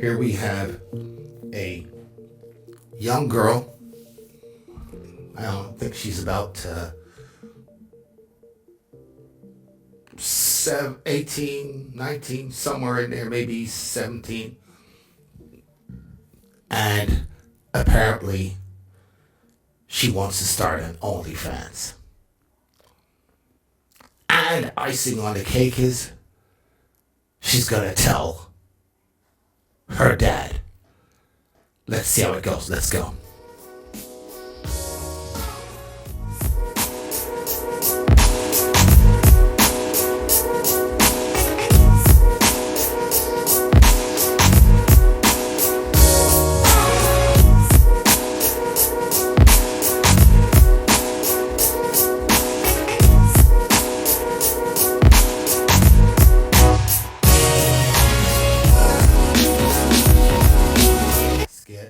Here we have a young girl. I don't think she's about 18, 19, somewhere in there, maybe 17. And apparently she wants to start an OnlyFans. And icing on the cake is she's going to tell her dad. Let's see how it goes. Let's go.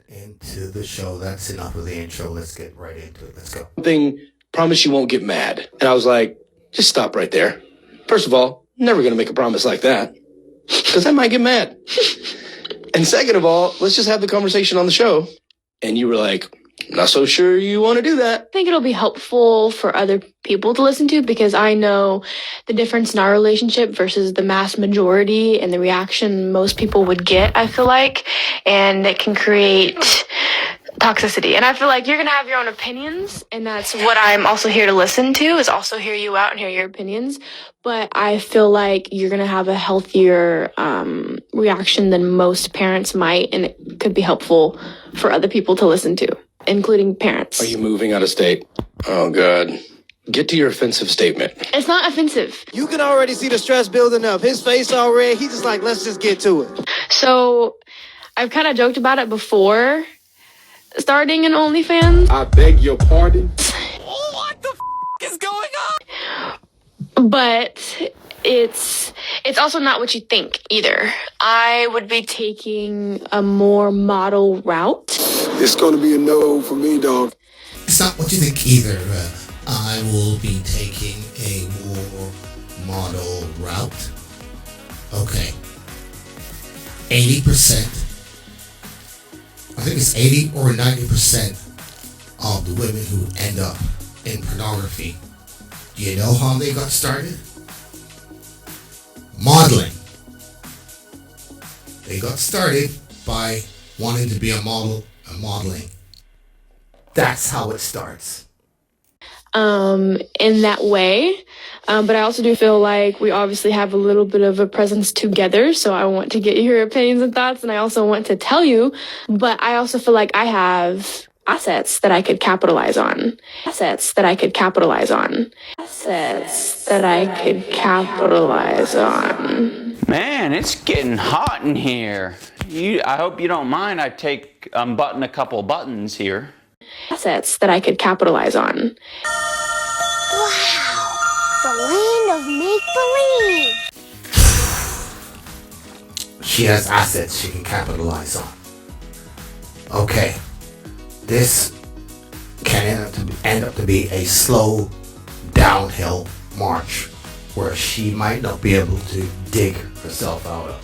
Into the show. That's enough of the intro. Let's get right into it. Let's go. Promise you won't get mad. And I was like, just stop right there. First of all, never going to make a promise like that, because I might get mad. And second of all, let's just have the conversation on the show. And you were like, not so sure you want to do that. I think it'll be helpful for other people to listen to, because I know the difference in our relationship versus the mass majority and the reaction most people would get, I feel like, and it can create toxicity. And I feel like you're going to have your own opinions, and that's what I'm also here to listen to, is also hear you out and hear your opinions. But I feel like you're going to have a healthier reaction than most parents might, and it could be helpful for other people to listen to, including parents. Are you moving out of state? Oh, God. Get to your offensive statement. It's not offensive. You can already see the stress building up. His face all red. He's just like, let's just get to it. So I've kind of joked about it before starting an OnlyFans. I beg your pardon? What the is going on? But it's also not what you think either. I would be taking a more model route. It's gonna be a no for me, dog. It's not what you think either. I will be taking a more model route. Okay. 80%. I think it's 80 or 90% of the women who end up in pornography. Do you know how they got started? Modeling. They got started by wanting to be a model and modeling. That's how it starts. In that way. But I also do feel like we obviously have a little bit of a presence together. So I want to get your opinions and thoughts, and I also want to tell you, but I also feel like I have assets that I could capitalize on. Assets that I could capitalize on. Assets that I could capitalize on. Man, it's getting hot in here. I hope you don't mind. Unbutton a couple buttons here. Assets that I could capitalize on. Wow, the land of make-believe. She has assets she can capitalize on. Okay. This can end up to be a slow downhill march where she might not be able to dig herself out of.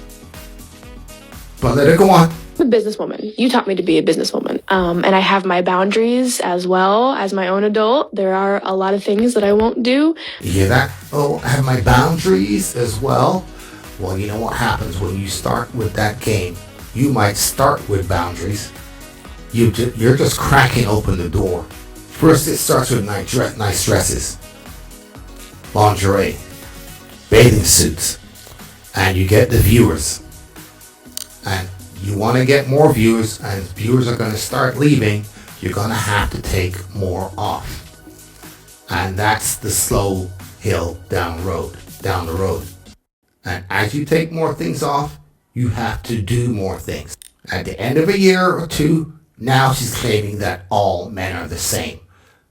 But let it go on. I'm a businesswoman. You taught me to be a businesswoman. And I have my boundaries as well as my own adult. There are a lot of things that I won't do. You hear that? Oh, I have my boundaries as well. Well, you know what happens when you start with that game? You might start with boundaries. You're just cracking open the door. First, it starts with nice dresses, lingerie, bathing suits, and you get the viewers. And you want to get more viewers, and viewers are going to start leaving. You're going to have to take more off. And that's the slow hill down the road. And as you take more things off, you have to do more things. At the end of a year or two, now she's claiming that all men are the same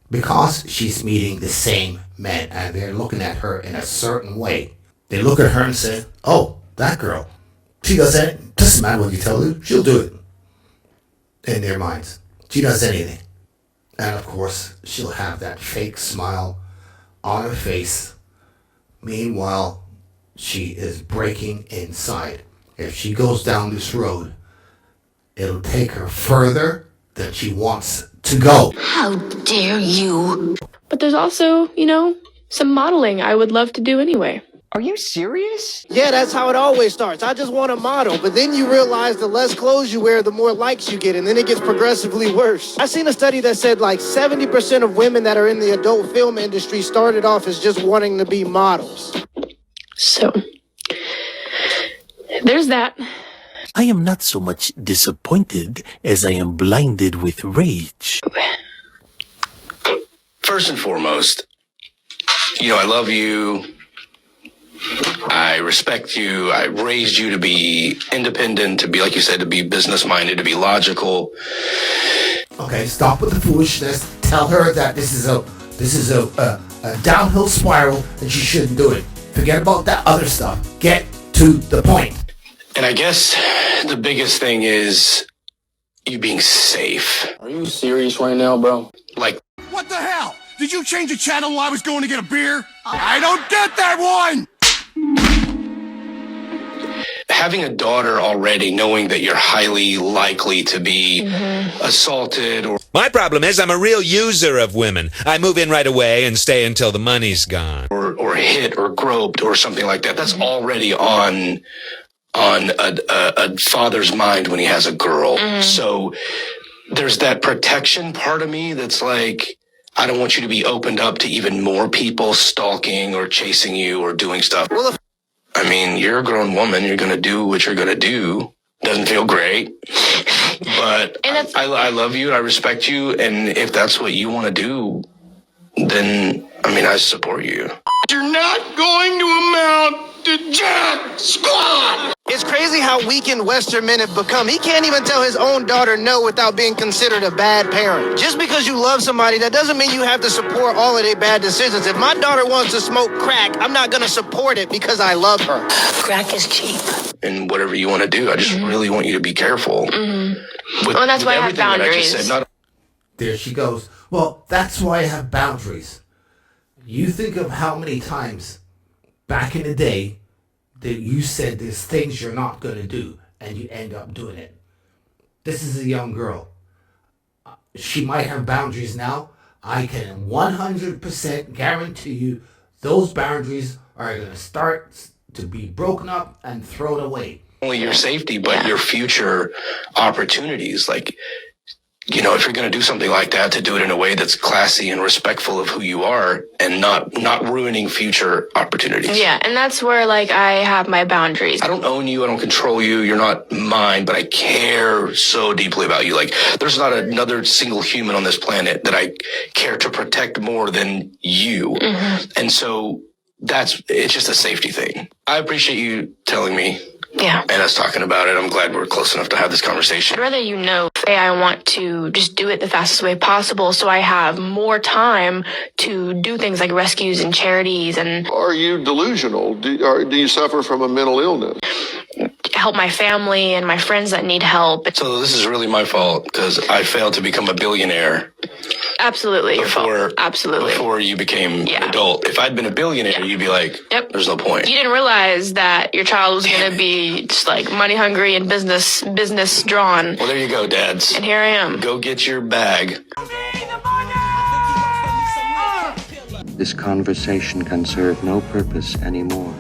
because she's meeting the same men and they're looking at her in a certain way. They look at her and say, oh, that girl. She does anything. Doesn't matter what you tell her, she'll do it. In their minds. She does anything. And of course, she'll have that fake smile on her face. Meanwhile, she is breaking inside. If she goes down this road, it'll take her further than she wants to go. How dare you? But there's also, you know, some modeling I would love to do anyway. Are you serious? Yeah, that's how it always starts. I just want to model, but then you realize the less clothes you wear, the more likes you get, and then it gets progressively worse. I seen a study that said like 70% of women that are in the adult film industry started off as just wanting to be models. So, there's that. I am not so much disappointed as I am blinded with rage. First and foremost, you know, I love you. I respect you. I raised you to be independent, to be, like you said, to be business-minded, to be logical. Okay, stop with the foolishness. Tell her that this is a downhill spiral and she shouldn't do it. Forget about that other stuff. Get to the point. And I guess the biggest thing is you being safe. Are you serious right now, bro? Like, what the hell? Did you change the channel while I was going to get a beer? I don't get that one! having a daughter already, knowing that you're highly likely to be assaulted or... My problem is I'm a real user of women. I move in right away and stay until the money's gone. Or hit or groped or something like that. That's already on a father's mind when he has a girl. So there's that protection part of me that's like, I don't want you to be opened up to even more people stalking or chasing you or doing stuff. Well, I mean, you're a grown woman. You're going to do what you're going to do. Doesn't feel great. But I love you. I respect you. And if that's what you want to do, then, I mean, I support you. You're not going to amount to jack squat! It's crazy how weakened Western men have become. He can't even tell his own daughter no without being considered a bad parent. Just because you love somebody, that doesn't mean you have to support all of their bad decisions. If my daughter wants to smoke crack, I'm not going to support it because I love her. Crack is cheap. And whatever you want to do, I just really want you to be careful. Well, that's why I have boundaries. There she goes. Well, that's why I have boundaries. You think of how many times back in the day that you said there's things you're not going to do and you end up doing it. This is a young girl. She might have boundaries now. I can 100% guarantee you those boundaries are going to start to be broken up and thrown away. Only your safety, but your future opportunities. Like, you know, if you're going to do something like that, to do it in a way that's classy and respectful of who you are and not ruining future opportunities. Yeah, and that's where, like, I have my boundaries. I don't own you. I don't control you. You're not mine, but I care so deeply about you. Like, there's not another single human on this planet that I care to protect more than you. And so it's just a safety thing. I appreciate you telling me. Yeah. And us talking about it. I'm glad we're close enough to have this conversation. I'd rather you know, I want to just do it the fastest way possible so I have more time to do things like rescues and charities and... Are you delusional? Do you suffer from a mental illness? Help my family and my friends that need help. So this is really my fault because I failed to become a billionaire. Absolutely your fault. Absolutely. Before you became an adult. If I'd been a billionaire, you'd be like, there's no point. You didn't realize that your child was going to be just like money hungry and business drawn. Well, there you go, dads. And here I am. Go get your bag. This conversation can serve no purpose anymore.